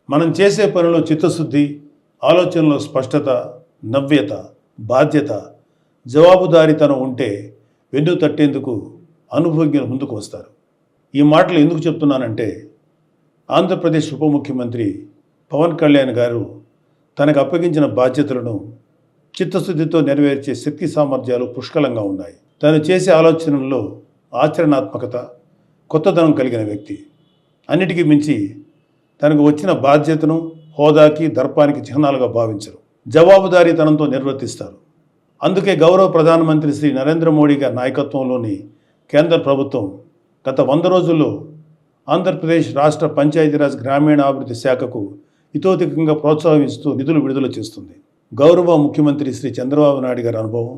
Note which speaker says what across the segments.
Speaker 1: మనం చేసే పనిలో చిత్తశుద్ధి, ఆలోచనలో స్పష్టత, నవ్యత, బాధ్యత, జవాబుదారీతనం ఉంటే వెన్ను తట్టేందుకు అనుభవజ్ఞులు ముందుకు వస్తారు. ఈ మాటలు ఎందుకు చెప్తున్నానంటే, ఆంధ్రప్రదేశ్ ఉప ముఖ్యమంత్రి పవన్ కళ్యాణ్ గారు తనకు అప్పగించిన బాధ్యతలను చిత్తశుద్ధితో నెరవేర్చే శక్తి సామర్థ్యాలు పుష్కలంగా ఉన్నాయి. తను చేసే ఆలోచనల్లో ఆచరణాత్మకత, కొత్తదనం కలిగిన వ్యక్తి. అన్నిటికీ మించి తనకు వచ్చిన బాధ్యతను హోదాకి, దర్పానికి చిహ్నాలుగా భావించరు. జవాబుదారీతనంతో నిర్వర్తిస్తారు. అందుకే గౌరవ ప్రధానమంత్రి శ్రీ నరేంద్ర మోడీ గారి నాయకత్వంలోని కేంద్ర ప్రభుత్వం గత 100 రోజుల్లో ఆంధ్రప్రదేశ్ రాష్ట్ర పంచాయతీరాజ్ గ్రామీణాభివృద్ధి శాఖకు ఇతోధికంగా ప్రోత్సాహిస్తూ నిధులు విడుదల చేస్తుంది. గౌరవ ముఖ్యమంత్రి శ్రీ చంద్రబాబు నాయుడు గారి అనుభవం,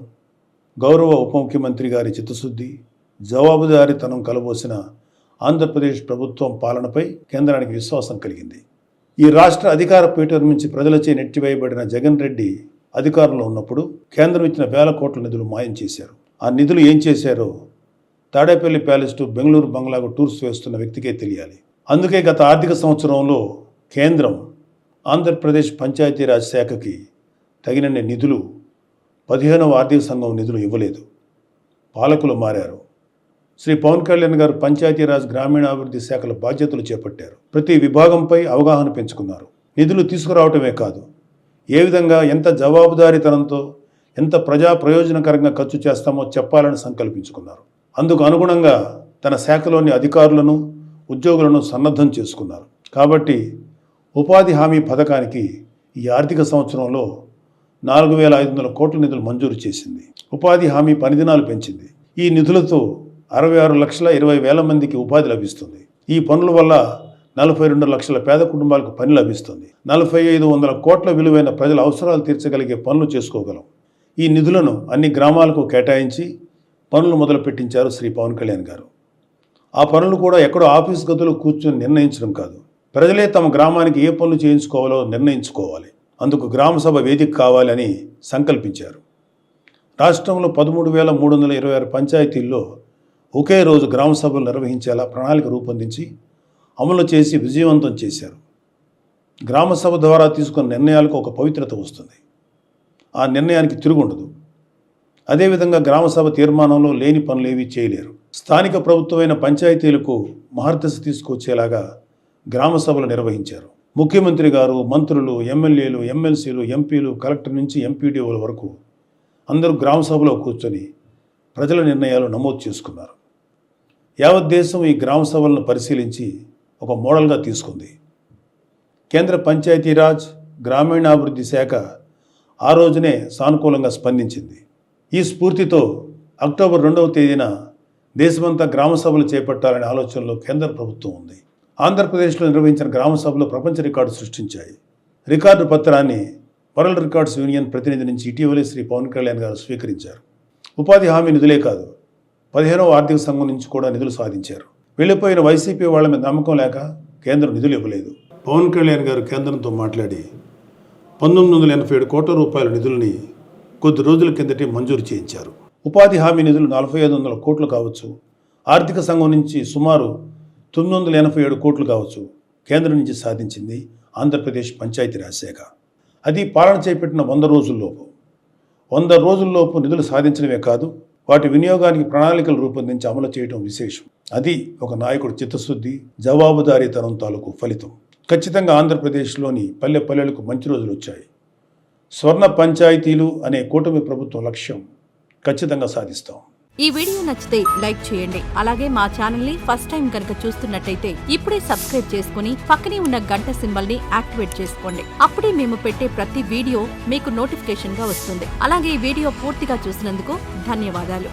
Speaker 1: గౌరవ ఉప ముఖ్యమంత్రి గారి చిత్తశుద్ధి, జవాబుదారీతనం కలబోసిన ఆంధ్రప్రదేశ్ ప్రభుత్వం పాలనపై కేంద్రానికి విశ్వాసం కలిగింది. ఈ రాష్ట్ర అధికార పీఠం నుంచి ప్రజలచే నెట్టివేయబడిన జగన్ రెడ్డి అధికారంలో ఉన్నప్పుడు కేంద్రం ఇచ్చిన వేల కోట్ల నిధులు మాయం చేశారు. ఆ నిధులు ఏం చేశారో తాడేపల్లి ప్యాలెస్ టు బెంగళూరు బంగ్లాకు టూర్స్ వేస్తున్న వ్యక్తికే తెలియాలి. అందుకే గత ఆర్థిక సంవత్సరంలో కేంద్రం ఆంధ్రప్రదేశ్ పంచాయతీరాజ్ శాఖకి తగినన్ని నిధులు 15వ ఆర్థిక సంఘం నిధులు ఇవ్వలేదు. పాలకులు మారారు. శ్రీ పవన్ కళ్యాణ్ గారు పంచాయతీరాజ్ గ్రామీణాభివృద్ధి శాఖల బాధ్యతలు చేపట్టారు. ప్రతి విభాగంపై అవగాహన పెంచుకున్నారు. నిధులు తీసుకురావటమే కాదు, ఏ విధంగా ఎంత జవాబుదారీతనంతో ఎంత ప్రజా ప్రయోజనకరంగా ఖర్చు చేస్తామో చెప్పాలని సంకల్పించుకున్నారు. అందుకు అనుగుణంగా తన శాఖలోని అధికారులను, ఉద్యోగులను సన్నద్ధం చేసుకున్నారు. కాబట్టి ఉపాధి హామీ పథకానికి ఈ ఆర్థిక సంవత్సరంలో 4,500 కోట్ల నిధులు మంజూరు చేసింది. ఉపాధి హామీ పనిదినాలు పెంచింది. ఈ నిధులతో 66,20,000 మందికి ఉపాధి లభిస్తుంది. ఈ పనుల వల్ల 42 లక్షల పేద కుటుంబాలకు పని లభిస్తుంది. 4,500 కోట్ల విలువైన ప్రజల అవసరాలు తీర్చగలిగే పనులు చేసుకోగలం. ఈ నిధులను అన్ని గ్రామాలకు కేటాయించి పనులు మొదలు పెట్టించారు శ్రీ పవన్ కళ్యాణ్ గారు. ఆ పనులు కూడా ఎక్కడో ఆఫీస్ గదులు కూర్చొని నిర్ణయించడం కాదు, ప్రజలే తమ గ్రామానికి ఏ పనులు చేయించుకోవాలో నిర్ణయించుకోవాలి. అందుకు గ్రామసభ వేదిక కావాలని సంకల్పించారు. రాష్ట్రంలో 13,326 పంచాయతీల్లో ఒకే రోజు గ్రామ సభలు నిర్వహించేలా ప్రణాళిక రూపొందించి అమలు చేసి విజయవంతం చేశారు. గ్రామ సభ ద్వారా తీసుకున్న నిర్ణయాలకు ఒక పవిత్రత వస్తుంది. ఆ నిర్ణయానికి తిరుగుండదు. అదేవిధంగా గ్రామసభ తీర్మానంలో లేని పనులు ఏవీ చేయలేరు. స్థానిక ప్రభుత్వమైన పంచాయతీలకు మహర్దశ తీసుకొచ్చేలాగా గ్రామ సభలు నిర్వహించారు. ముఖ్యమంత్రి గారు, మంత్రులు, ఎమ్మెల్యేలు, ఎమ్మెల్సీలు, ఎంపీలు, కలెక్టర్ నుంచి ఎంపీడీఓల వరకు అందరూ గ్రామ సభలో కూర్చొని ప్రజల నిర్ణయాలు నమోదు చేసుకున్నారు. యావత్ దేశం ఈ గ్రామ సభలను పరిశీలించి ఒక మోడల్గా తీసుకుంది. కేంద్ర పంచాయతీరాజ్ గ్రామీణాభివృద్ధి శాఖ ఆ రోజునే సానుకూలంగా స్పందించింది. ఈ స్ఫూర్తితో అక్టోబర్ 2వ తేదీన దేశమంతా గ్రామ సభలు చేపట్టాలనే ఆలోచనలో కేంద్ర ప్రభుత్వం ఉంది. ఆంధ్రప్రదేశ్లో నిర్వహించిన గ్రామ సభలు ప్రపంచ రికార్డు సృష్టించాయి. రికార్డు పత్రాన్ని వరల్డ్ రికార్డ్స్ యూనియన్ ప్రతినిధి నుంచి ఇటీవలే శ్రీ పవన్ కళ్యాణ్ గారు స్వీకరించారు. ఉపాధి హామీ నిధులే కాదు, 15వ ఆర్థిక సంఘం నుంచి కూడా నిధులు సాధించారు. వెళ్ళిపోయిన వైసీపీ వాళ్ళ మీద నమ్మకం లేక కేంద్రం నిధులు ఇవ్వలేదు. పవన్ కళ్యాణ్ గారు కేంద్రంతో మాట్లాడి 1987 కోట్ల రూపాయల నిధులని కొద్ది రోజుల కిందటే మంజూరు చేయించారు. ఉపాధి హామీ నిధులు 4,500 కోట్లు కావచ్చు, ఆర్థిక సంఘం నుంచి సుమారు 987 కోట్లు కావచ్చు. కేంద్రం నుంచి సాధించింది ఆంధ్రప్రదేశ్ పంచాయతీరాజ్ శాఖ. అది పాలన చేపట్టిన 100 రోజుల్లోపు. 100 రోజుల్లోపు నిధులు సాధించడమే కాదు, వాటి వినియోగానికి ప్రణాళికలు రూపొందించి అమలు చేయడం విశేషం. అది ఒక నాయకుడి చిత్తశుద్ధి, జవాబుదారీతనం తాలూకు ఫలితం. ఖచ్చితంగా ఆంధ్రప్రదేశ్లోని పల్లె పల్లెలకు మంచి రోజులు వచ్చాయి. స్వర్ణ పంచాయతీలు అనే కూటమి ప్రభుత్వం లక్ష్యం ఖచ్చితంగా సాధిస్తాం.
Speaker 2: ఈ వీడియో నచ్చితే లైక్ చేయండి. అలాగే మా ఛానల్ ని ఫస్ట్ టైం కనుక చూస్తున్నట్టయితే ఇప్పుడే సబ్స్క్రైబ్ చేసుకుని పక్కనే ఉన్న గంట సింబల్ ని యాక్టివేట్ చేసుకోండి. అప్పుడే మేము పెట్టే ప్రతి వీడియో మీకు నోటిఫికేషన్ గా వస్తుంది. అలాగే ఈ వీడియో పూర్తిగా చూసినందుకు ధన్యవాదాలు.